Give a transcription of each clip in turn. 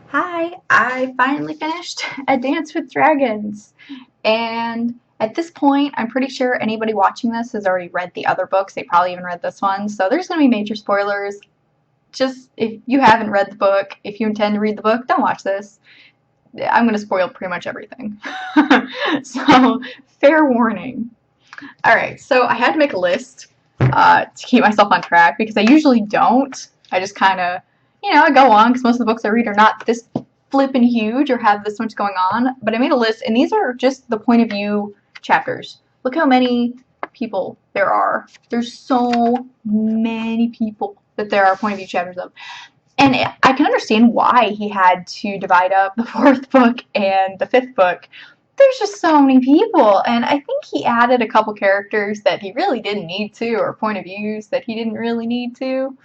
Hi, I finally finished A Dance with Dragons. And at this point, I'm pretty sure anybody watching this has already read the other books. They probably even read this one. So there's going to be major spoilers. Just if you haven't read the book, if you intend to read the book, don't watch this. I'm going to spoil pretty much everything. So, fair warning. Alright, so I had to make a list to keep myself on track because I usually don't. I just kind of, I go on because most of the books I read are not this flippin' huge or have this much going on. But I made a list, and these are just the point of view chapters. Look how many people there are. There's so many people that there are point of view chapters of. And I can understand why he had to divide up the fourth book and the fifth book. There's just so many people, and I think he added a couple characters that he really didn't need to, or point of views that he didn't really need to,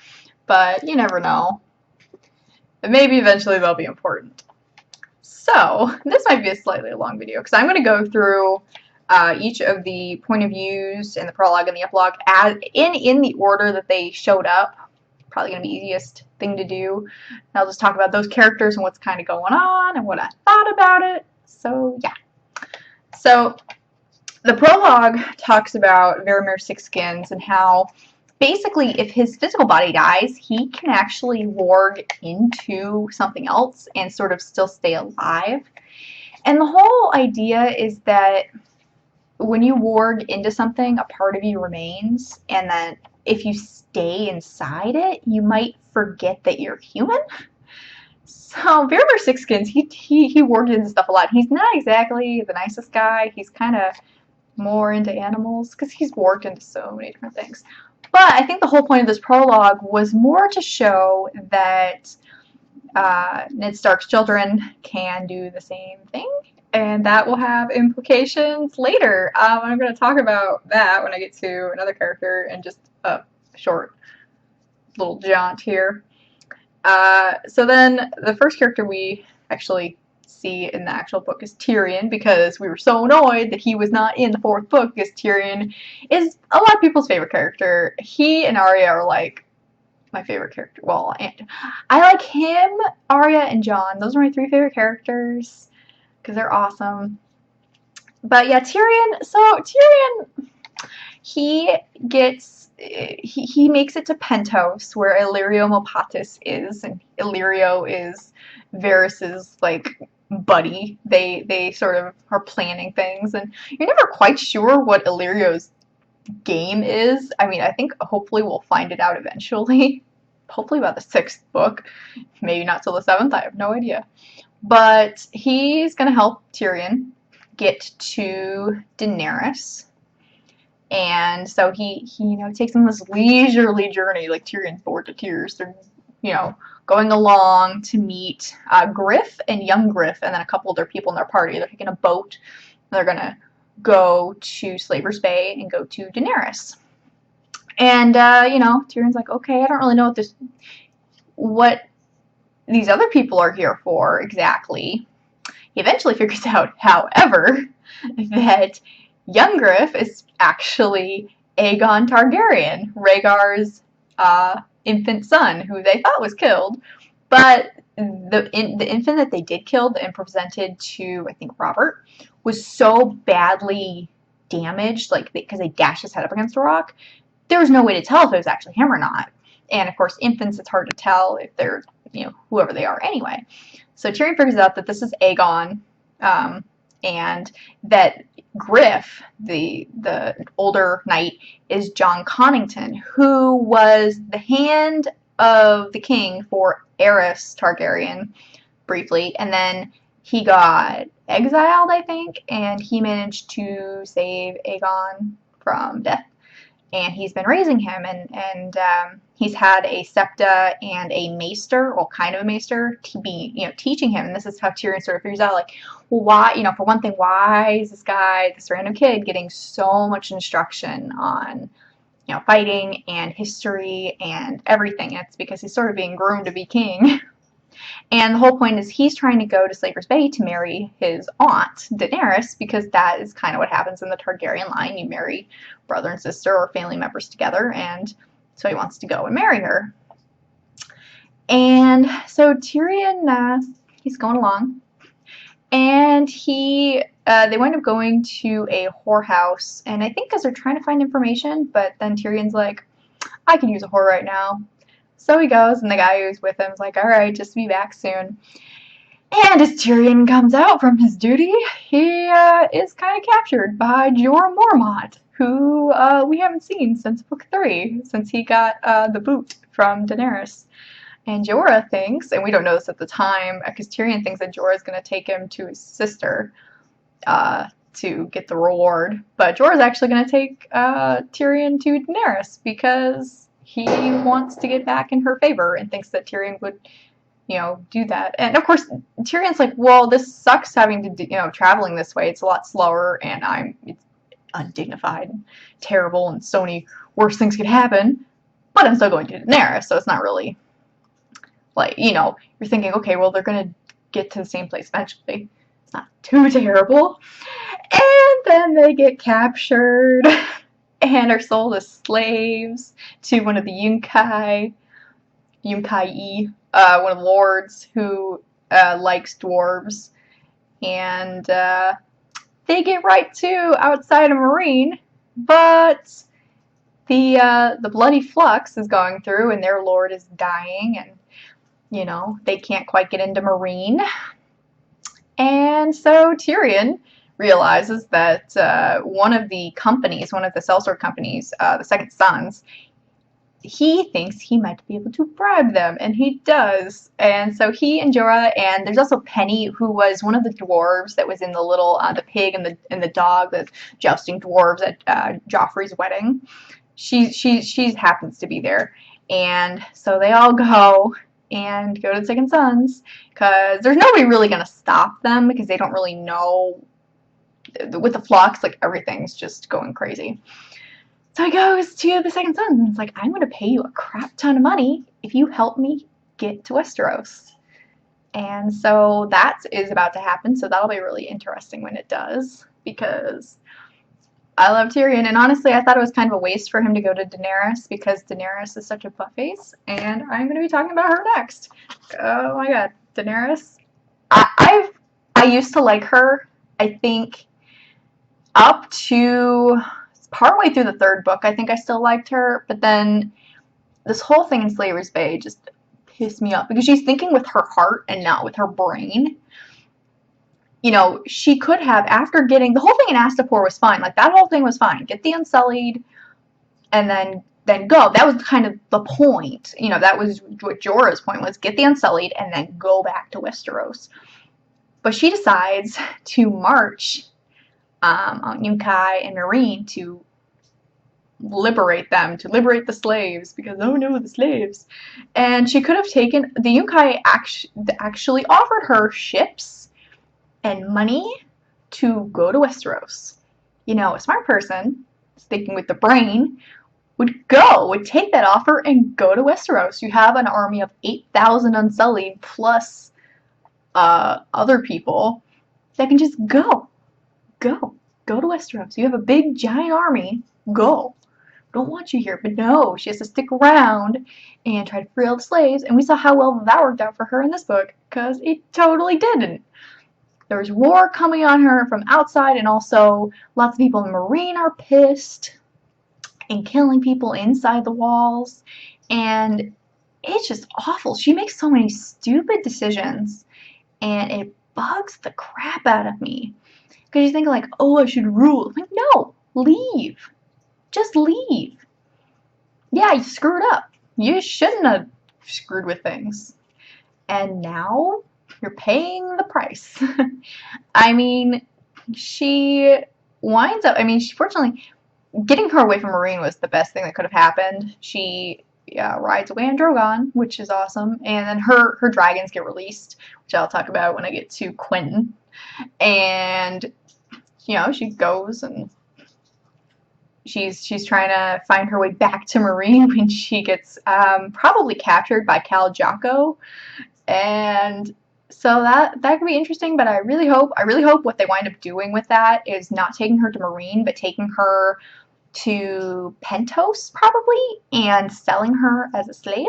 but you never know. And maybe eventually they'll be important. So, this might be a slightly long video, because I'm going to go through each of the point of views and the prologue and the epilogue in the order that they showed up. Probably going to be the easiest thing to do. And I'll just talk about those characters and what's kind of going on and what I thought about it. So, yeah. So, the prologue talks about Varamir Sixskins and how basically if his physical body dies, he can actually warg into something else and sort of still stay alive. And the whole idea is that when you warg into something, a part of you remains, and that if you stay inside it, you might forget that you're human. So Varamir Sixskins, he warged into stuff a lot. He's not exactly the nicest guy. He's kind of more into animals because he's warged into so many different things. But I think the whole point of this prologue was more to show that Ned Stark's children can do the same thing, and that will have implications later. I'm going to talk about that when I get to another character in just a short little jaunt here. So then the first character we actually see in the actual book is Tyrion, because we were so annoyed that he was not in the fourth book, because Tyrion is a lot of people's favorite character. He and Arya are like my favorite character. Well, I like him, Arya, and Jon. Those are my three favorite characters because they're awesome. But yeah, Tyrion. So Tyrion, he gets he makes it to Pentos, where Illyrio Mopatis is, and Illyrio is Varys's like buddy. They sort of are planning things, and you're never quite sure what Illyrio's game is. I mean, I think hopefully we'll find it out eventually. Hopefully by the sixth book, maybe not till the seventh. I have no idea. But he's gonna help Tyrion get to Daenerys, and so he takes him this leisurely journey. Like Tyrion's bored to tears. They're going along to meet Griff and young Griff, and then a couple of their people in their party. They're taking a boat. And they're gonna go to Slaver's Bay and go to Daenerys. And Tyrion's like, okay, I don't really know what these other people are here for exactly. He eventually figures out, however, that young Griff is actually Aegon Targaryen, Rhaegar's infant son, who they thought was killed. But the infant that they did kill and presented to, I think, Robert, was so badly damaged, like because they dashed his head up against a rock, there was no way to tell if it was actually him or not. And of course, infants, it's hard to tell if they're, whoever they are anyway. So Tyrion figures out that this is Aegon, and that Griff, the older knight, is Jon Connington, who was the hand of the king for Aerys Targaryen briefly, and then he got exiled, I think, and he managed to save Aegon from death. And he's been raising him, and he's had a septa and a maester, well, kind of a maester, to be, teaching him. And this is how Tyrion sort of figures out, like, well, why, for one thing, why is this guy, this random kid, getting so much instruction on, fighting and history and everything? And it's because he's sort of being groomed to be king. And the whole point is he's trying to go to Slaver's Bay to marry his aunt, Daenerys, because that is kind of what happens in the Targaryen line. You marry brother and sister or family members together, and so he wants to go and marry her. And so Tyrion, He's going along, and they wind up going to a whorehouse, and I think because they're trying to find information, but then Tyrion's like, I can use a whore right now. So he goes, and the guy who's with him is like, alright, just be back soon. And as Tyrion comes out from his duty, he is kind of captured by Jorah Mormont, who we haven't seen since Book 3, since he got the boot from Daenerys. And Jorah thinks, and we don't know this at the time, because Tyrion thinks that Jorah is going to take him to his sister to get the reward. But Jorah is actually going to take Tyrion to Daenerys because he wants to get back in her favor and thinks that Tyrion would, do that. And of course, Tyrion's like, well, this sucks having to do, traveling this way. It's a lot slower, and it's undignified and terrible, and so many worse things could happen. But I'm still going to Daenerys, so it's not really like, you're thinking, okay, well, they're going to get to the same place eventually. It's not too terrible. And then they get captured and are sold as slaves to one of the Yunkai, one of the lords who likes dwarves. And they get right to outside of Meereen, but the bloody flux is going through, and their lord is dying, and they can't quite get into Meereen. And so Tyrion realizes that one of the sellsword companies, the Second Sons, he thinks he might be able to bribe them, and he does. And so he and Jorah, and there's also Penny, who was one of the dwarves that was in the little, the pig and the dog, the jousting dwarves at Joffrey's wedding. She happens to be there. And so they all go and go to the Second Sons, because there's nobody really going to stop them, because they don't really know. With the flux, like, everything's just going crazy. So he goes to the Second Sons, and it's like, I'm going to pay you a crap ton of money if you help me get to Westeros. And so that is about to happen, so that'll be really interesting when it does, because I love Tyrion, and honestly, I thought it was kind of a waste for him to go to Daenerys, because Daenerys is such a buttface, and I'm going to be talking about her next. Oh my god, Daenerys. I used to like her, I think, up to partway through the third book. I think I still liked her, but then this whole thing in Slaver's Bay just pissed me off, because she's thinking with her heart and not with her brain. She could have, after getting the whole thing in Astapor was fine. Like, that whole thing was fine. Get the Unsullied, and then go. That was kind of the point. That was what Jorah's point was. Get the Unsullied, and then go back to Westeros. But she decides to march on Yunkai and Meereen to liberate them, to liberate the slaves, because, oh no, the slaves. And she could have taken, the Yunkai actually offered her ships and money to go to Westeros. A smart person, thinking with the brain, would take that offer and go to Westeros. You have an army of 8,000 Unsullied plus other people that can just go to Westeros. You have a big giant army. Go. Don't want you here. But no, she has to stick around and try to free all the slaves. And we saw how well that worked out for her in this book, because it totally didn't. There was war coming on her from outside, and also lots of people in Meereen are pissed and killing people inside the walls, and it's just awful. She makes so many stupid decisions, and it bugs the crap out of me, because you think like, oh, I should rule. I'm like, no, leave. Just leave. Yeah, you screwed up. You shouldn't have screwed with things. And now you're paying the price. I mean, she winds up, fortunately, getting her away from Meereen was the best thing that could have happened. She rides away on Drogon, which is awesome, and then her dragons get released, which I'll talk about when I get to Quentyn. And, she goes and she's trying to find her way back to Meereen when she gets probably captured by Khal Drogo. And so that could be interesting, but I really hope what they wind up doing with that is not taking her to Meereen, but taking her to Pentos probably and selling her as a slave.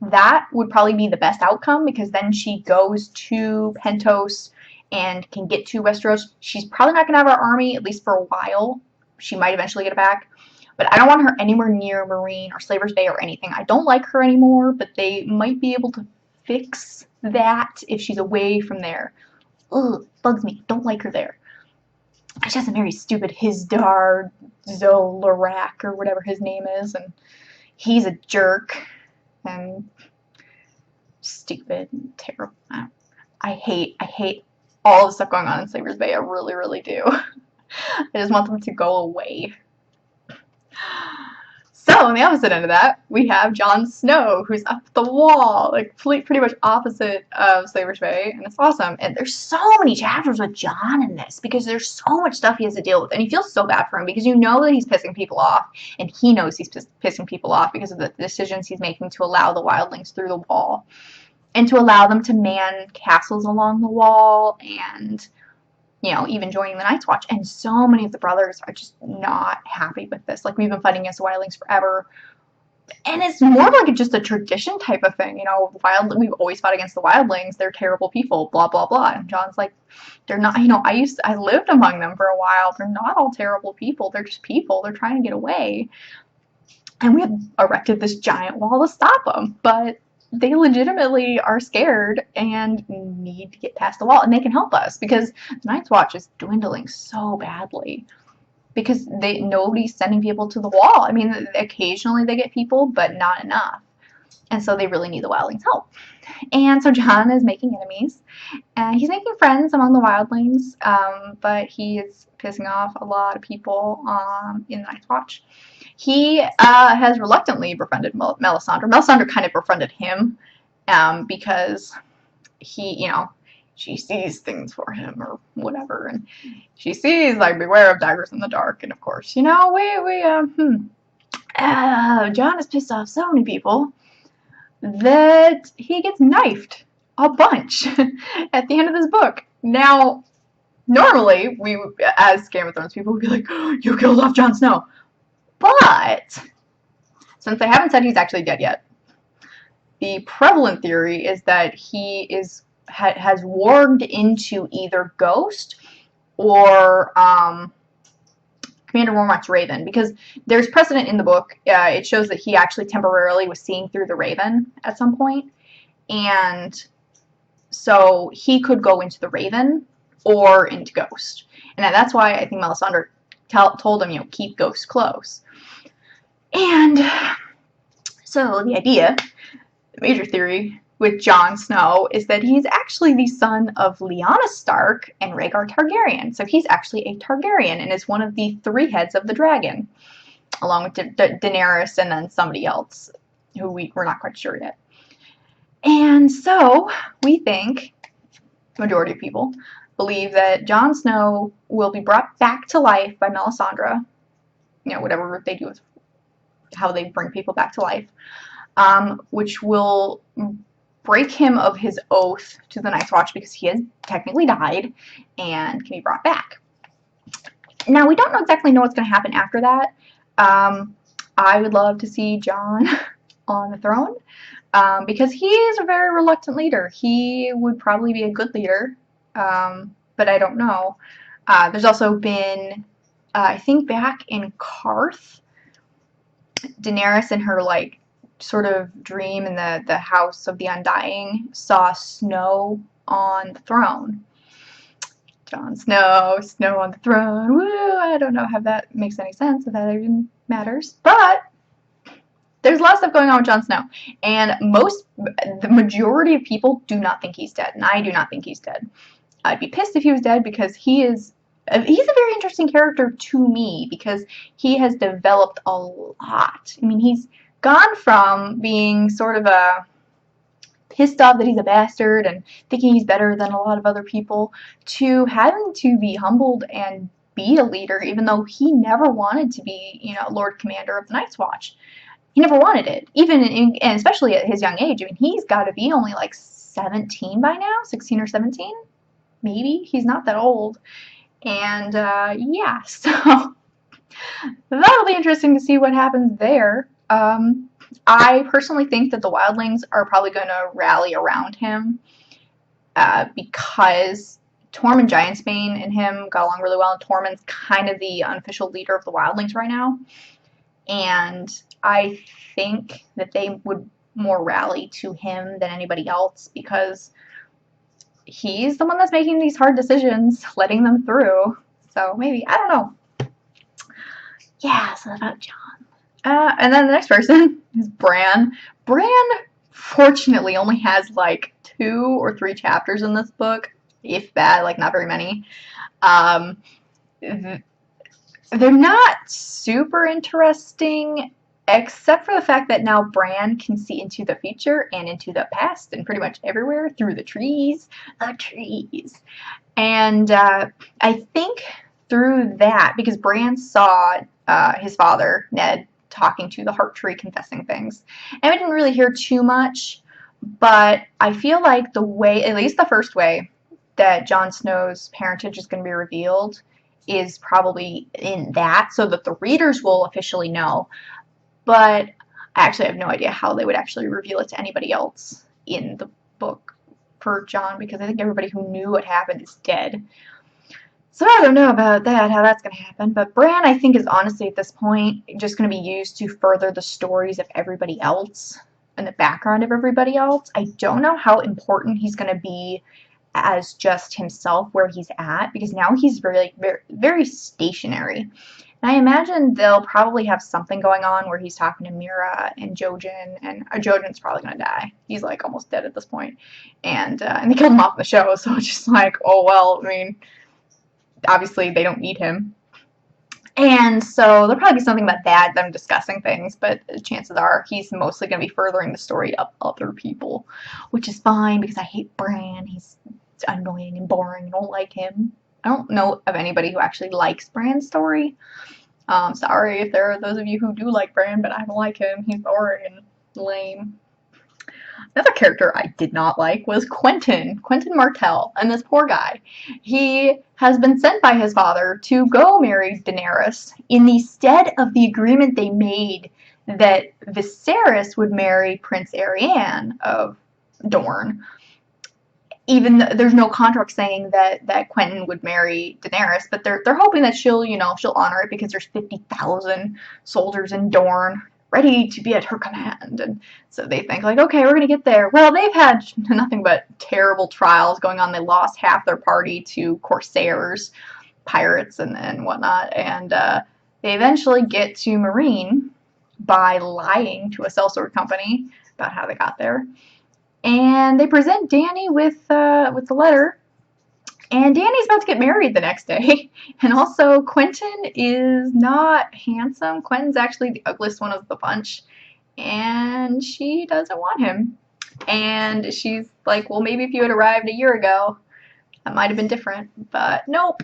that would probably be the best outcome, because then she goes to Pentos and can get to Westeros. She's probably not going to have her army, at least for a while. She might eventually get it back. But I don't want her anywhere near Meereen or Slaver's Bay or anything. I don't like her anymore, but they might be able to fix that if she's away from there. Ugh, bugs me. Don't like her there. She has a very stupid Hizdar Zolorak or whatever his name is, and he's a jerk and stupid and terrible. I hate all the stuff going on in Slaver's Bay. I really, really do. I just want them to go away. So, on the opposite end of that, we have Jon Snow, who's up the wall, like pretty much opposite of Slaver's Bay, and it's awesome. And there's so many chapters with Jon in this, because there's so much stuff he has to deal with, and you feel so bad for him, because you know that he's pissing people off, and he knows he's pissing people off because of the decisions he's making to allow the wildlings through the wall, and to allow them to man castles along the wall, and even joining the Night's Watch. And so many of the brothers are just not happy with this. Like, we've been fighting against the wildlings forever. And it's more like just a tradition type of thing. We've always fought against the wildlings. They're terrible people, blah, blah, blah. And Jon's like, they're not, I lived among them for a while. They're not all terrible people. They're just people. They're trying to get away. And we have erected this giant wall to stop them. But they legitimately are scared and need to get past the wall, and they can help us, because the Night's Watch is dwindling so badly, because nobody's sending people to the wall. I mean, occasionally they get people, but not enough, and so they really need the wildlings' help. And so Jon is making enemies, and he's making friends among the wildlings, but he is pissing off a lot of people in the Night's Watch. He has reluctantly befriended Melisandre. Melisandre kind of befriended him because she sees things for him or whatever, and she sees, like, beware of daggers in the dark, and of course, Jon has pissed off so many people that he gets knifed a bunch at the end of this book. Now, normally, we, as Game of Thrones people, would be like, oh, you killed off Jon Snow. But, since they haven't said he's actually dead yet, the prevalent theory is that he has warged into either Ghost or Commander Mormont's Raven, because there's precedent in the book. It shows that he actually temporarily was seeing through the Raven at some point, and so he could go into the Raven or into Ghost, and that's why I think Melisandre told him, keep Ghost close. And so the idea, the major theory with Jon Snow, is that he's actually the son of Lyanna Stark and Rhaegar Targaryen. So he's actually a Targaryen and is one of the 3 heads of the dragon, along with Daenerys and then somebody else who we're not quite sure yet. And so we think, the majority of people believe, that Jon Snow will be brought back to life by Melisandre, whatever they do with how they bring people back to life, which will break him of his oath to the Night's Watch, because he has technically died and can be brought back. Now, we don't exactly know what's going to happen after that. I would love to see Jon on the throne, because he is a very reluctant leader. He would probably be a good leader, but I don't know. There's also been, I think back in Qarth, Daenerys in her, like, sort of dream in the House of the Undying saw Snow on the throne. Jon Snow, Snow on the throne, woo! I don't know how that makes any sense, if that even matters, but there's a lot of stuff going on with Jon Snow, and the majority of people do not think he's dead, and I do not think he's dead. I'd be pissed if he was dead, because he's a very interesting character to me, because he has developed a lot. I mean, he's gone from being sort of a pissed off that he's a bastard and thinking he's better than a lot of other people, to having to be humbled and be a leader, even though he never wanted to be, Lord Commander of the Night's Watch. He never wanted it, and especially at his young age. I mean, he's got to be only like 17 by now, 16 or 17, maybe. He's not that old. And yeah, so that'll be interesting to see what happens there. I personally think that the wildlings are probably going to rally around him because Tormund Giantsbane and him got along really well, and Tormund's kind of the unofficial leader of the wildlings right now. And I think that they would more rally to him than anybody else because he's the one that's making these hard decisions, letting them through. So maybe, I don't know. Yeah, so about Jon. And then the next person is Bran. Bran, fortunately, only has like 2 or 3 chapters in this book, if that, like not very many. They're not super interesting, except for the fact that now Bran can see into the future and into the past and pretty much everywhere through the trees. And I think through that, because Bran saw his father, Ned, talking to the Heart Tree, confessing things. And we didn't really hear too much, but I feel like the way, at least the first way, that Jon Snow's parentage is going to be revealed is probably in that, so that the readers will officially know. But I actually have no idea how they would actually reveal it to anybody else in the book for Jon, because I think everybody who knew what happened is dead. So I don't know about that, how that's going to happen. But Bran, I think, is honestly at this point just going to be used to further the stories of everybody else and the background of everybody else. I don't know how important he's going to be as just himself where he's at, because now he's very, very, very stationary. And I imagine they'll probably have something going on where he's talking to Mira and Jojen, and Jojen's probably going to die. He's like almost dead at this point. And they killed him off the show, so it's just like, oh well, I mean, obviously they don't need him. And so there'll probably be something about that, them discussing things, but chances are he's mostly going to be furthering the story of other people, which is fine because I hate Bran. He's annoying and boring. I don't like him. I don't know of anybody who actually likes Bran's story. Sorry if there are those of you who do like Bran, but I don't like him. He's boring and lame. Another character I did not like was Quentyn Martell, and this poor guy. He has been sent by his father to go marry Daenerys in the stead of the agreement they made that Viserys would marry Prince Arianne of Dorne. Even though there's no contract saying that Quentyn would marry Daenerys, but they're hoping that she'll honor it because there's 50,000 soldiers in Dorne ready to be at her command. And so they think like, okay, we're going to get there. Well, they've had nothing but terrible trials going on. They lost half their party to Corsairs, pirates, and whatnot. And they eventually get to Meereen by lying to a sellsword company about how they got there. And they present Dany with the letter, and Dany's about to get married the next day. And also, Quentyn is not handsome. Quentyn's actually the ugliest one of the bunch, and she doesn't want him. And she's like, well, maybe if you had arrived a year ago, that might have been different, but nope.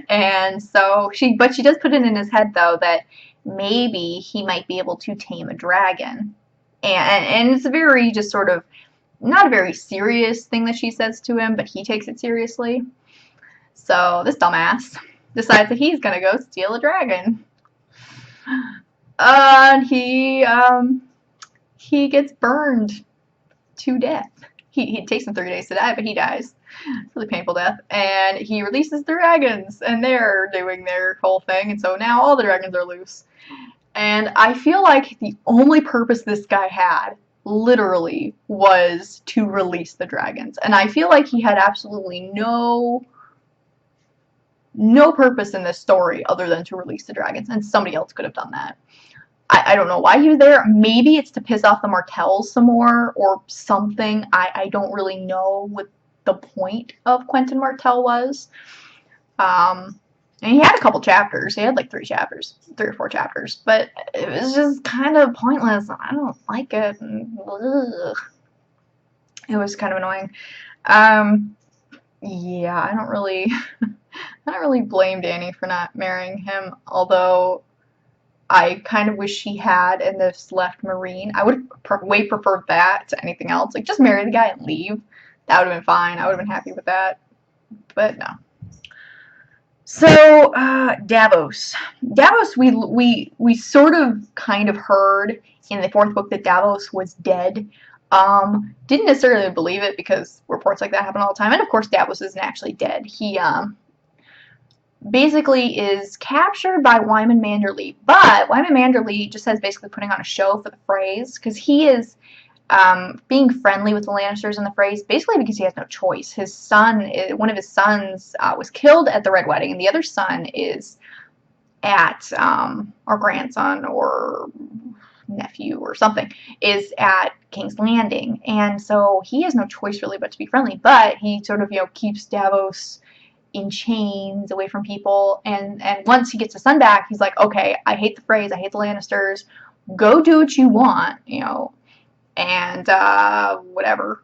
And so she does put it in his head, though, that maybe he might be able to tame a dragon. And it's a very just sort of, not a very serious thing that she says to him, but he takes it seriously. So this dumbass decides that he's gonna go steal a dragon. And he gets burned to death. It takes him 3 days to die, but he dies. Really painful death. And he releases the dragons, and they're doing their whole thing, and so now all the dragons are loose. And I feel like the only purpose this guy had literally was to release the dragons. And I feel like he had absolutely no purpose in this story other than to release the dragons, and somebody else could have done that. I don't know why he was there. Maybe it's to piss off the Martells some more or something. I don't really know what the point of Quentyn Martell was. And he had a couple chapters. He had like 3 or 4 chapters. But it was just kind of pointless. I don't like it. Ugh. It was kind of annoying. Yeah, I don't really blame Dany for not marrying him. Although I kind of wish he had and just left Meereen. I would way prefer that to anything else. Like, just marry the guy and leave. That would have been fine. I would have been happy with that. But no. So Davos. Davos, we sort of kind of heard in the 4th book that Davos was dead. Didn't necessarily believe it because reports like that happen all the time. And of course, Davos isn't actually dead. He basically is captured by Wyman Manderly. But Wyman Manderly just says basically putting on a show for the Freys because he is being friendly with the Lannisters and the Freys, basically because he has no choice. His son, one of his sons, was killed at the Red Wedding, and the other son is at, or grandson, or nephew, or something, is at King's Landing, and so he has no choice really but to be friendly. But he sort of, keeps Davos in chains away from people, and once he gets his son back, he's like, okay, I hate the Freys, I hate the Lannisters, go do what you want, and whatever.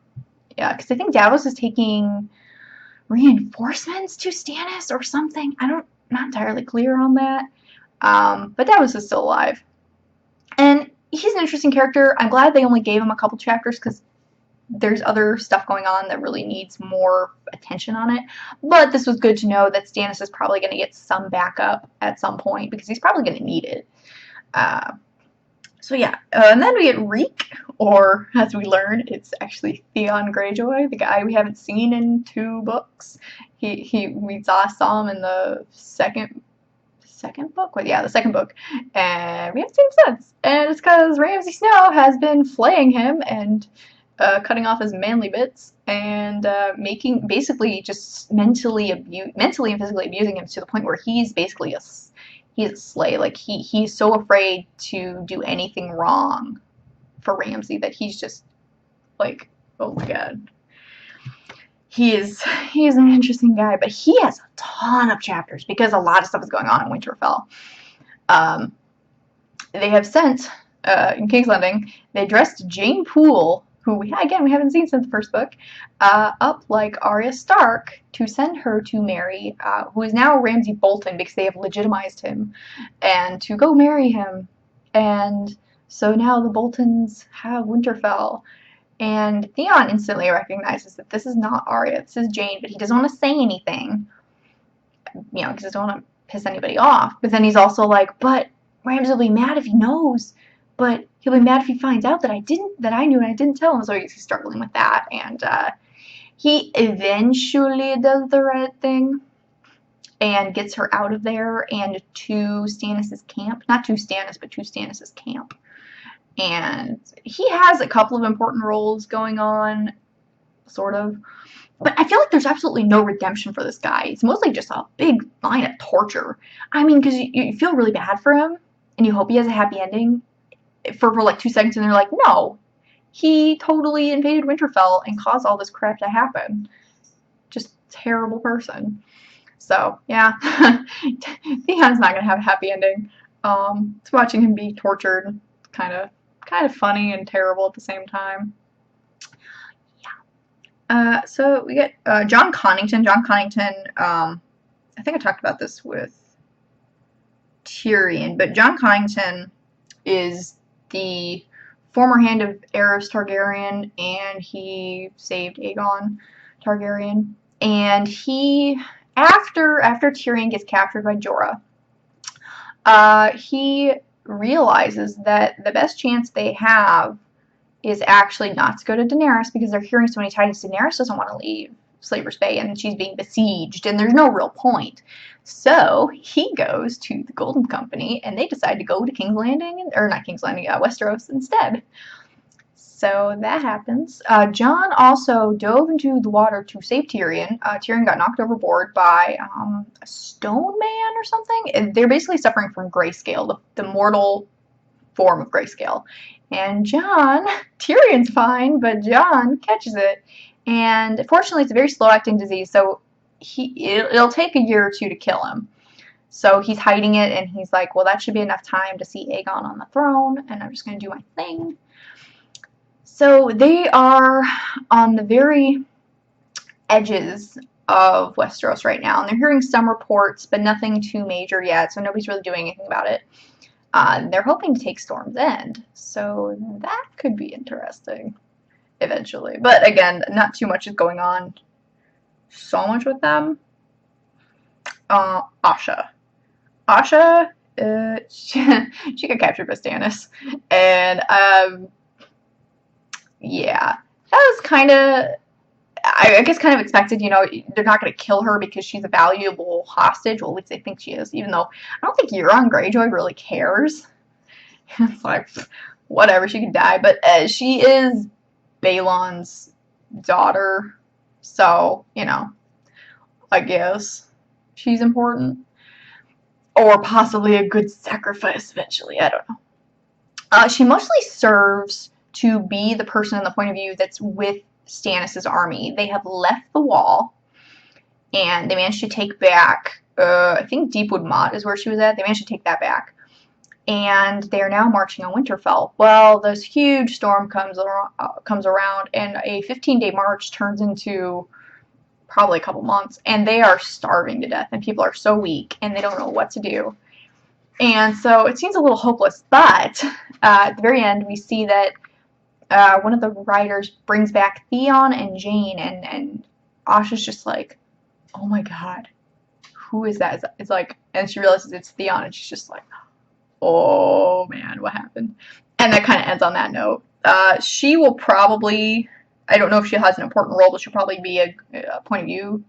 Yeah, because I think Davos is taking reinforcements to Stannis or something. Not entirely clear on that. But Davos is still alive. And he's an interesting character. I'm glad they only gave him a couple chapters because there's other stuff going on that really needs more attention on it. But this was good to know that Stannis is probably going to get some backup at some point because he's probably going to need it. So yeah, and then we get Reek, or as we learn, it's actually Theon Greyjoy, the guy we haven't seen in 2 books. We saw him in the second book? Well, yeah, the 2nd book, and we haven't seen him since. And it's because Ramsay Snow has been flaying him and cutting off his manly bits and making, basically just mentally and physically abusing him to the point where he's basically he's a slave. Like, he's so afraid to do anything wrong for Ramsay that he's just like, oh my god. He is an interesting guy, but he has a ton of chapters because a lot of stuff is going on in Winterfell. They have sent, in King's Landing, they dressed Jane Poole, who we haven't seen since the 1st book, up like Arya Stark to send her to marry, who is now Ramsay Bolton because they have legitimized him, and to go marry him. And so now the Boltons have Winterfell. And Theon instantly recognizes that this is not Arya, this is Jane, but he doesn't want to say anything, because he doesn't want to piss anybody off. But then he's also like, but Ramsay will be mad if he knows, but he'll be mad if he finds out that I knew and I didn't tell him. So he's struggling with that, and he eventually does the right thing and gets her out of there and to Stannis' camp. Not to Stannis, but to Stannis' camp. And he has a couple of important roles going on, sort of. But I feel like there's absolutely no redemption for this guy. It's mostly just a big line of torture. I mean, because you feel really bad for him, and you hope he has a happy ending for like 2 seconds, and they're like, no, he totally invaded Winterfell and caused all this crap to happen. Just terrible person. So, yeah, Theon's not going to have a happy ending. It's watching him be tortured, kind of funny and terrible at the same time. Yeah. So we get Jon Connington. Jon Connington, I think I talked about this with Tyrion, but Jon Connington is the former hand of Aerys Targaryen, and he saved Aegon Targaryen. And he, after Tyrion gets captured by Jorah, he realizes that the best chance they have is actually not to go to Daenerys because they're hearing so many tidings. Daenerys doesn't want to leave Slaver's Bay and she's being besieged and there's no real point. So he goes to the Golden Company and they decide to go to King's Landing, or not King's Landing, Westeros instead. So that happens. Jon also dove into the water to save Tyrion. Tyrion got knocked overboard by a stone man or something. And they're basically suffering from grayscale, the mortal form of grayscale. And Tyrion's fine, but Jon catches it. And fortunately, it's a very slow-acting disease, so it'll take a year or 2 to kill him. So he's hiding it, and he's like, well, that should be enough time to see Aegon on the throne, and I'm just going to do my thing. So they are on the very edges of Westeros right now, and they're hearing some reports, but nothing too major yet, so nobody's really doing anything about it. They're hoping to take Storm's End, so that could be interesting eventually. But again, not too much is going on so much with them. Asha she got captured by Stannis, and yeah, that was kind of, I guess, kind of expected. You know, they're not going to kill her because she's a valuable hostage. Well, at least they think she is, even though I don't think Euron Greyjoy really cares. It's like, whatever, she can die. But she is Balon's daughter, so, you know, I guess she's important. Or possibly a good sacrifice eventually, I don't know. She mostly serves to be the person in the point of view that's with Stannis' army. They have left the wall, and they managed to take back, I think Deepwood Motte is where she was at. They managed to take that back. And they are now marching on Winterfell. Well, this huge storm comes around, and a 15-day march turns into probably a couple months, and they are starving to death, and people are so weak, and they don't know what to do. And so it seems a little hopeless, but at the very end, we see that one of the riders brings back Theon and Jane, and Asha's just like, oh my god, who is that? It's like, and she realizes it's Theon, and she's just like, oh man, what happened? And that kind of ends on that note. She will probably, I don't know if she has an important role, but she'll probably be a point of view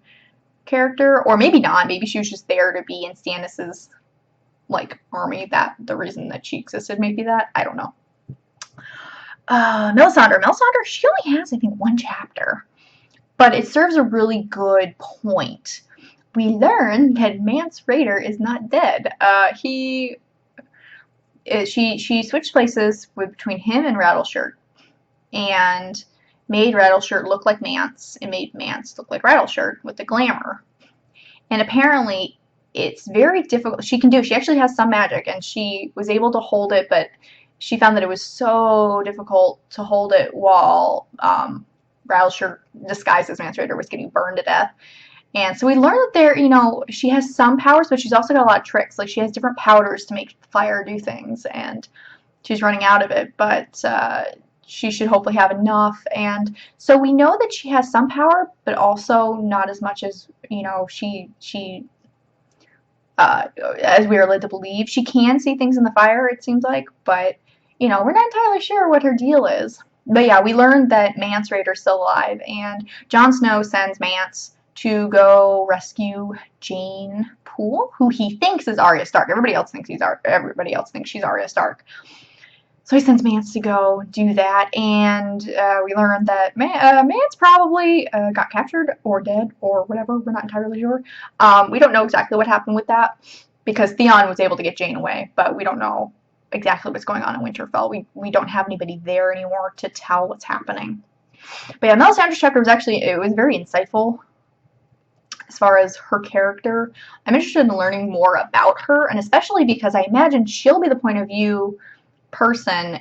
character, or maybe not. Maybe she was just there to be in Stannis's like army. That the reason that she existed, maybe that, I don't know. Melisandre, she only has, I think, one chapter, but it serves a really good point. We learn that Mance Rayder is not dead. She switched places between him and Rattleshirt, and made Rattleshirt look like Mance, and made Mance look like Rattleshirt with the glamour. And apparently, it's very difficult. She actually has some magic, and she was able to hold it, but she found that it was so difficult to hold it while Rattleshirt, disguised as Mance Rayder, was getting burned to death. And so we learned that there, you know, she has some powers, but she's also got a lot of tricks. Like, she has different powders to make fire do things, and she's running out of it, but she should hopefully have enough. And so we know that she has some power, but also not as much as, you know, as we are led to believe. She can see things in the fire, it seems like, but, you know, we're not entirely sure what her deal is. But yeah, we learned that Mance Rayder's still alive, and Jon Snow sends Mance to go rescue Jane Poole, who he thinks is Arya Stark. Everybody else thinks she's Arya Stark. So he sends Mance to go do that, and we learned that Mance probably got captured or dead or whatever. We're not entirely sure. We don't know exactly what happened with that, because Theon was able to get Jane away, but we don't know exactly what's going on in Winterfell. We don't have anybody there anymore to tell what's happening. But yeah, Melisandre's chapter was very insightful as far as her character. I'm interested in learning more about her, and especially because I imagine she'll be the point of view person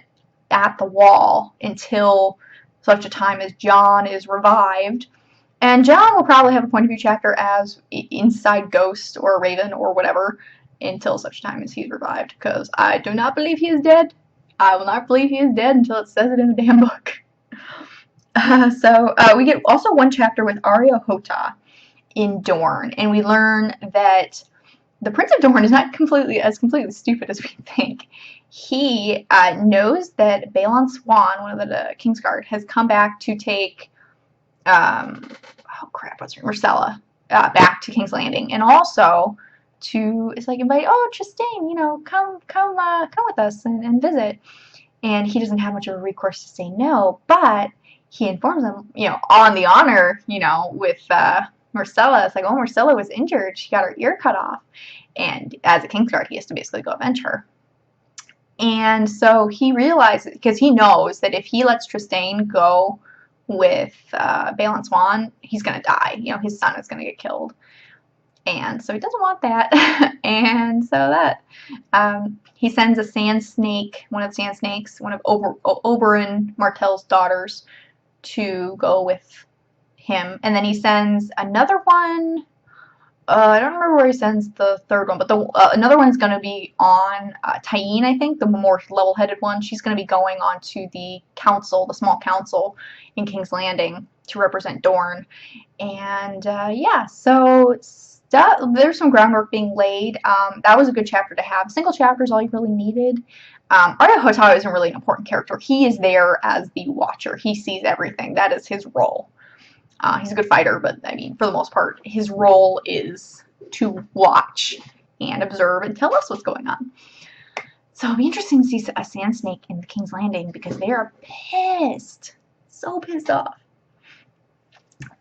at the wall until such a time as Jon is revived. And Jon will probably have a point of view chapter as inside Ghost or Raven or whatever until such time as he's revived, because I do not believe he is dead. I will not believe he is dead until it says it in the damn book. So we get also one chapter with Arya Hota in Dorne, and we learn that the Prince of Dorne is not completely stupid as we think. He knows that Balon Swan, one of the Kingsguard, has come back to take, what's her name, Myrcella, back to King's Landing, and also to invite, Trystane, you know, come with us and visit. And he doesn't have much of a recourse to say no, but he informs them, you know, on the honor, you know, with Myrcella. It's like, Myrcella was injured. She got her ear cut off. And as a Kingsguard, he has to basically go avenge her. And so he realizes, because he knows that if he lets Trystane go with Balon Swan, he's going to die. You know, his son is going to get killed. And so he doesn't want that. And so that he sends a sand snake, one of the sand snakes, one of Oberyn Martell's daughters, to go with him. And then he sends another one. I don't remember where he sends the third one, but another one's going to be on Tyene, I think, the more level-headed one. She's going to be going on to the council, the small council in King's Landing, to represent Dorne. And yeah, so there's some groundwork being laid. That was a good chapter to have. Single chapter is all you really needed. Arya Hotaru isn't really an important character. He is there as the watcher. He sees everything. That is his role. He's a good fighter, but I mean, for the most part, his role is to watch and observe and tell us what's going on. So it'll be interesting to see a Sand Snake in the King's Landing because they are pissed. So pissed off.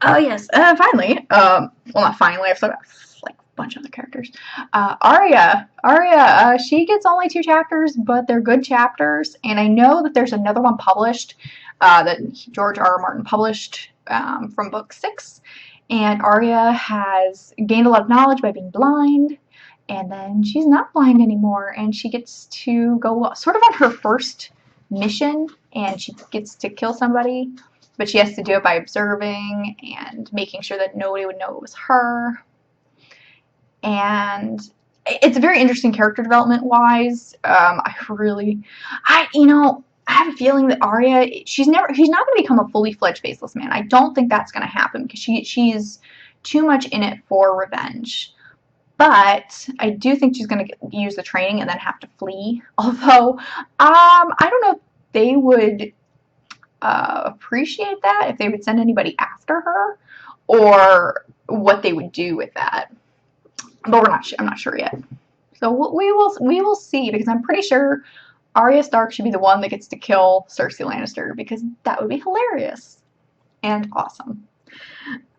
Oh, yes. Finally, well, not finally, I've still got like a bunch of other characters. Arya, she gets only 2 chapters, but they're good chapters. And I know that there's another one published that George R. R. Martin published from book 6. And Arya has gained a lot of knowledge by being blind. And then she's not blind anymore. And she gets to go sort of on her first mission. And she gets to kill somebody. But she has to do it by observing and making sure that nobody would know it was her. And it's a very interesting character development wise. I have a feeling that Arya, she's not going to become a fully fledged faceless man. I don't think that's going to happen because she's too much in it for revenge. But I do think she's going to use the training and then have to flee. Although, I don't know if they would appreciate that, if they would send anybody after her, or what they would do with that. But I'm not sure yet. So we will see, because I'm pretty sure Arya Stark should be the one that gets to kill Cersei Lannister, because that would be hilarious and awesome.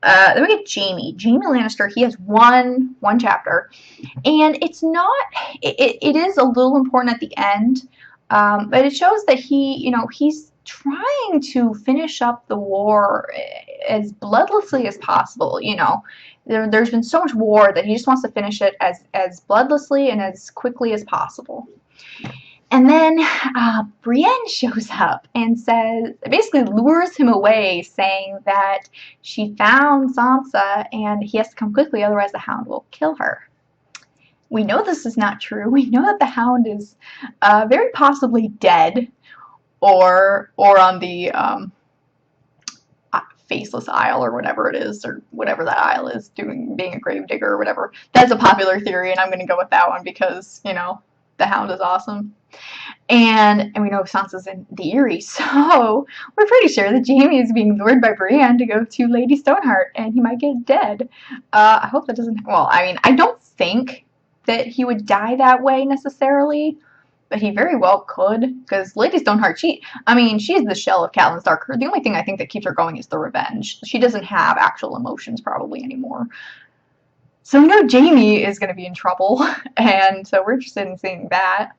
Then we get Jaime. Jaime Lannister, he has one chapter, and it's not, it is a little important at the end, but it shows that he's trying to finish up the war as bloodlessly as possible. There's been so much war that he just wants to finish it as bloodlessly and as quickly as possible. And then Brienne shows up and basically lures him away, saying that she found Sansa and he has to come quickly, otherwise the Hound will kill her. We know this is not true. We know that the Hound is very possibly dead, or on the Faceless Isle, or whatever it is, or whatever that isle is, being a gravedigger or whatever. That's a popular theory, and I'm going to go with that one because, the Hound is awesome. And we know Sansa's in the Eyrie, so we're pretty sure that Jaime is being lured by Brienne to go to Lady Stoneheart, and he might get dead. I hope that doesn't... Well, I mean, I don't think that he would die that way necessarily, but he very well could, because Lady Stoneheart, she's the shell of Catelyn Stark. The only thing I think that keeps her going is the revenge. She doesn't have actual emotions probably anymore. So we know Jaime is going to be in trouble, and so we're interested in seeing that.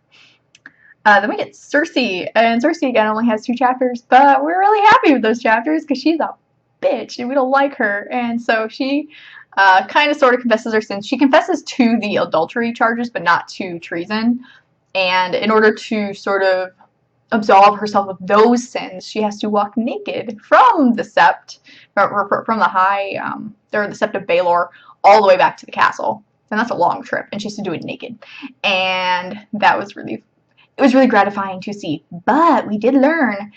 Then we get Cersei, and Cersei again only has 2 chapters, but we're really happy with those chapters because she's a bitch and we don't like her. And so she kind of sort of confesses her sins. She confesses to the adultery charges, but not to treason. And in order to sort of absolve herself of those sins, she has to walk naked from the Sept, from the high, or the Sept of Baelor, all the way back to the castle. And that's a long trip, and she has to do it naked. And that was really gratifying to see. But we did learn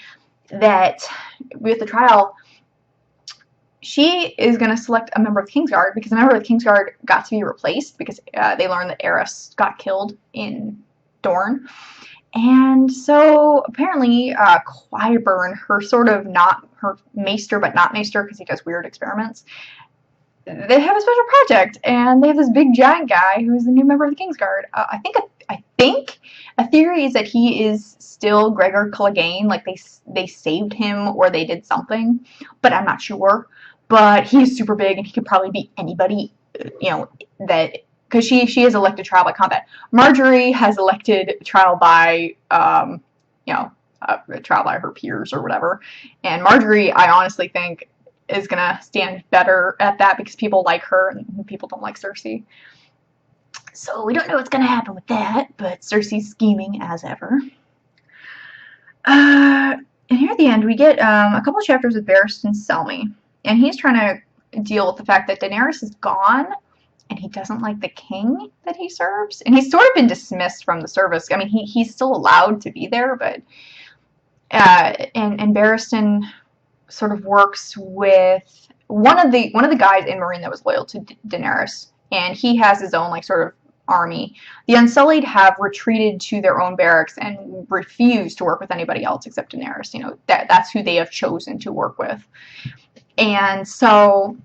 that with the trial, she is going to select a member of the Kingsguard, because a member of the Kingsguard got to be replaced because they learned that Aerys got killed in Dorne. And so apparently Qyburn, her sort of not her maester but not maester because he does weird experiments, they have a special project, and they have this big giant guy who's the new member of the Kingsguard. I think a theory is that he is still Gregor Clegane, like they saved him or they did something, but I'm not sure. But he is super big, and he could probably beat anybody, because she has elected trial by combat. Marjorie has elected trial by, trial by her peers or whatever. And Marjorie, I honestly think, is going to stand better at that because people like her and people don't like Cersei. So we don't know what's going to happen with that, but Cersei's scheming as ever. And here at the end, we get a couple of chapters with Barristan Selmy. And he's trying to deal with the fact that Daenerys is gone, and he doesn't like the king that he serves. And he's sort of been dismissed from the service. I mean, he's still allowed to be there, but... and Barristan sort of works with one of the guys in Meereen that was loyal to Daenerys, and he has his own like sort of army. The Unsullied have retreated to their own barracks and refuse to work with anybody else except Daenerys. You know, that's who they have chosen to work with. And so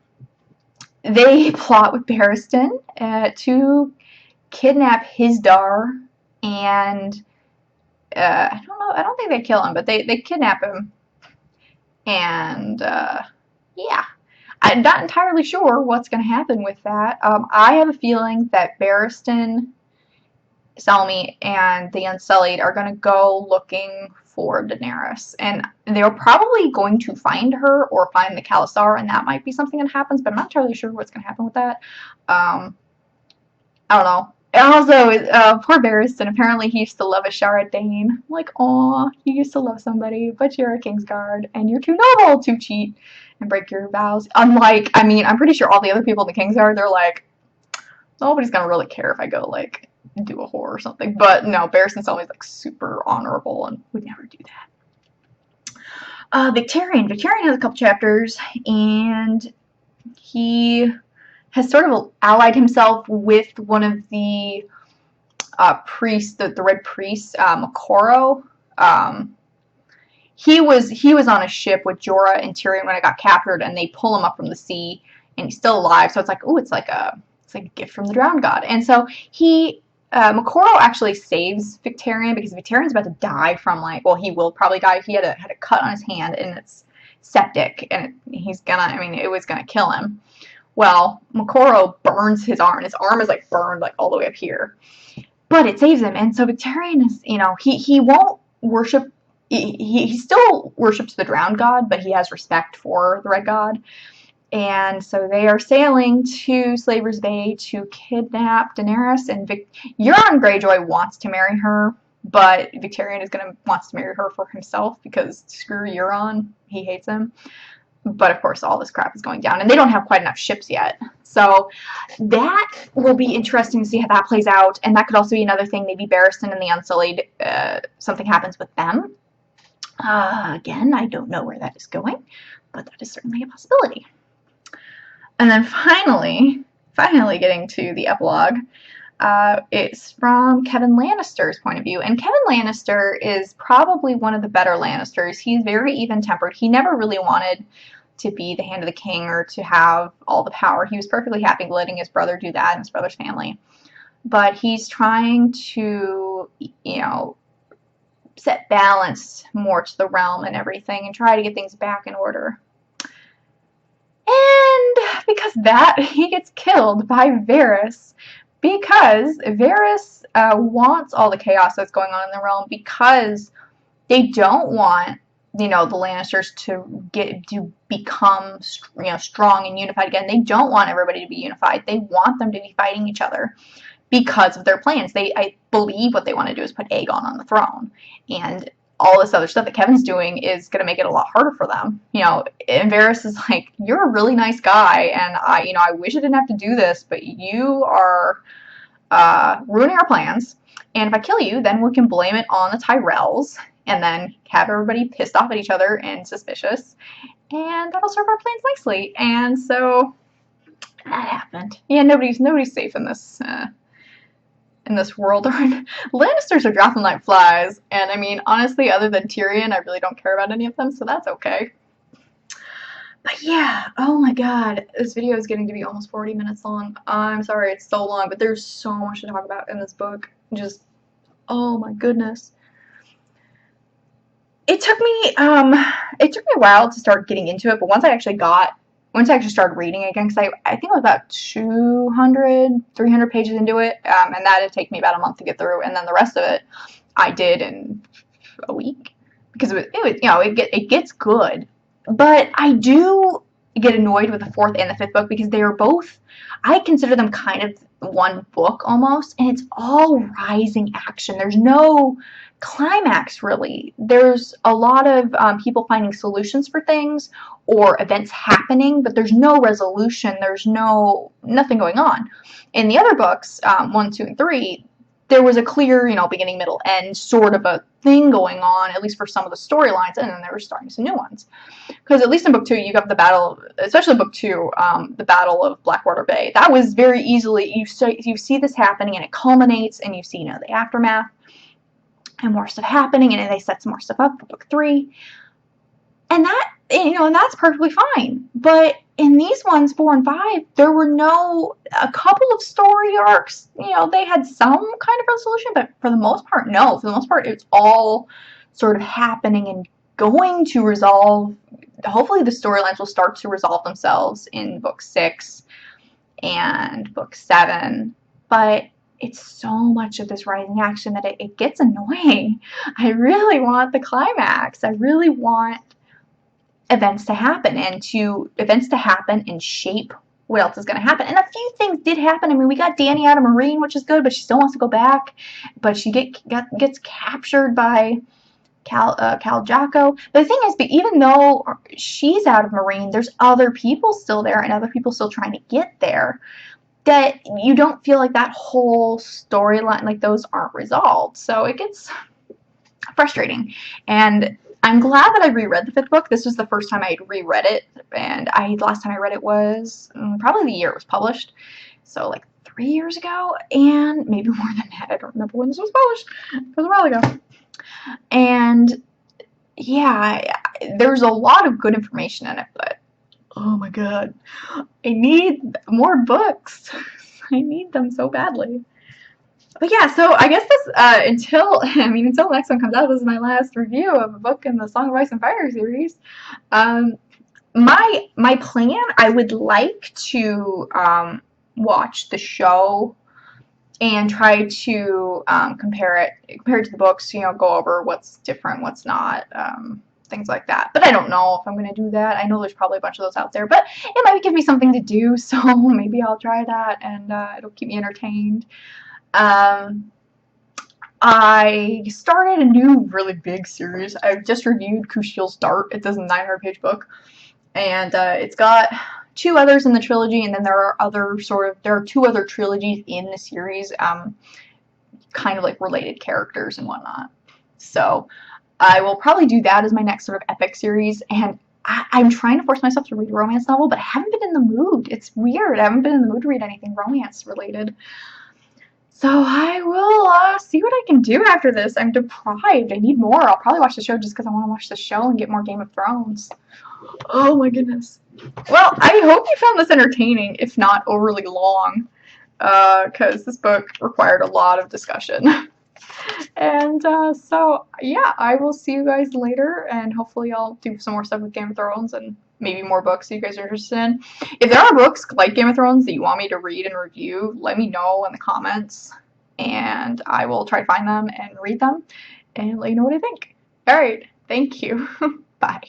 they plot with Barristan to kidnap Hizdahr, and I don't know, I don't think they kill him, but they kidnap him. And yeah, I'm not entirely sure what's going to happen with that. I have a feeling that Barristan, Selmy, and the Unsullied are going to go looking for Daenerys, and they're probably going to find her or find the Khalasar, and that might be something that happens, but I'm not entirely sure what's going to happen with that. I don't know. And also, poor Barristan, apparently he used to love Ashara Dane. Like, aw, you used to love somebody, but you're a Kingsguard, and you're too noble to cheat and break your vows. Unlike, I mean, I'm pretty sure all the other people in the Kingsguard, they're like, nobody's gonna really care if I go, like, do a whore or something. But no, Barristan's always, like, super honorable and would never do that. Victarion. Victarion has a couple chapters, and he has sort of allied himself with one of the priests, the Red Priest, Moqorro. He was on a ship with Jorah and Tyrion when it got captured, and they pull him up from the sea, and he's still alive. So it's like, ooh, it's like a gift from the Drowned God. And so Moqorro actually saves Victarion because Victarion's about to die from he will probably die. He had a cut on his hand, and it's septic, and it was gonna kill him. Well, Moqorro burns his arm, and his arm is like burned like all the way up here. But it saves him, and so Victarion is, he won't worship, he still worships the Drowned God, but he has respect for the Red God. And so they are sailing to Slaver's Bay to kidnap Daenerys, and Euron Greyjoy wants to marry her, but Victarion wants to marry her for himself because screw Euron, he hates him. But of course, all this crap is going down, and they don't have quite enough ships yet. So that will be interesting to see how that plays out, and that could also be another thing. Maybe Barristan and the Unsullied, something happens with them. Again, I don't know where that is going, but that is certainly a possibility. And then finally getting to the epilogue, it's from Kevan Lannister's point of view. And Kevan Lannister is probably one of the better Lannisters. He's very even-tempered. He never really wanted to be the hand of the king or to have all the power. He was perfectly happy letting his brother do that and his brother's family. But he's trying to, set balance more to the realm and everything and try to get things back in order. And because of that, he gets killed by Varys. Because Varys wants all the chaos that's going on in the realm, because they don't want, the Lannisters to become, strong and unified again. They don't want everybody to be unified. They want them to be fighting each other because of their plans. I believe what they want to do is put Aegon on the throne, and all this other stuff that Kevin's doing is going to make it a lot harder for them. And Varys is like, you're a really nice guy, and I wish I didn't have to do this, but you are ruining our plans. And if I kill you, then we can blame it on the Tyrells, and then have everybody pissed off at each other and suspicious, and that'll serve our plans nicely. And so that happened. Yeah, nobody's safe in this world. Lannisters are dropping like flies, and I mean, honestly, other than Tyrion, I really don't care about any of them, so that's okay. But yeah, oh my god, this video is getting to be almost 40 minutes long. I'm sorry it's so long, but there's so much to talk about in this book. Just, oh my goodness. It took me a while to start getting into it, but once I actually started reading again, because I think I was about 200, 300 pages into it, and that would take me about a month to get through, and then the rest of it I did in a week, because it gets good. But I do get annoyed with the fourth and the fifth book because they are both, I consider them kind of one book almost, and it's all rising action. There's no climax really. There's a lot of people finding solutions for things or events happening, but there's no resolution. There's nothing going on. In the other books, 1, 2, and 3, there was a clear, beginning, middle, end sort of a thing going on, at least for some of the storylines, and then they were starting some new ones. Because at least in book 2, you got the battle, especially book 2, the Battle of Blackwater Bay. That was very easily, you see this happening, and it culminates, and you see, the aftermath, and more stuff happening, and they set some more stuff up for book 3. And and that's perfectly fine. But in these ones, 4 and 5, there were a couple of story arcs. They had some kind of resolution, but for the most part, no. For the most part, it's all sort of happening and going to resolve. Hopefully, the storylines will start to resolve themselves in book 6 and book 7. But it's so much of this rising action that it gets annoying. I really want the climax. I really want events to happen and shape what else is going to happen. And a few things did happen. I mean, we got Dany out of Meereen, which is good, but she still wants to go back. But she gets captured by Khal Drogo. But the thing is, even though she's out of Meereen, there's other people still there and other people still trying to get there, that you don't feel like that whole storyline, like those aren't resolved. So it gets frustrating. And I'm glad that I reread the 5th book. This was the first time I reread it, and last time I read it was probably the year it was published, so like 3 years ago, and maybe more than that. I don't remember when this was published. It was a while ago. And yeah, there's a lot of good information in it, but oh my god, I need more books. I need them so badly. But yeah, so I guess this, until the next one comes out, this is my last review of a book in the Song of Ice and Fire series. My plan, I would like to watch the show and try to compare it to the books, go over what's different, what's not, things like that. But I don't know if I'm going to do that. I know there's probably a bunch of those out there, but it might give me something to do, so maybe I'll try that, and it'll keep me entertained. I started a new really big series. I've just reviewed Kushiel's Dart. It's a 900-page book, and it's got 2 others in the trilogy, and then there are 2 other trilogies in the series, kind of like related characters and whatnot. So I will probably do that as my next sort of epic series, and I'm trying to force myself to read a romance novel, but I haven't been in the mood. It's weird. I haven't been in the mood to read anything romance related. So I will see what I can do after this. I'm deprived. I need more. I'll probably watch the show just because I want to watch the show and get more Game of Thrones. Oh my goodness. Well, I hope you found this entertaining, if not overly long, because this book required a lot of discussion. And so, yeah, I will see you guys later, and hopefully I'll do some more stuff with Game of Thrones and maybe more books that you guys are interested in. If there are books like Game of Thrones that you want me to read and review, let me know in the comments, and I will try to find them and read them and let you know what I think. Alright, thank you. Bye.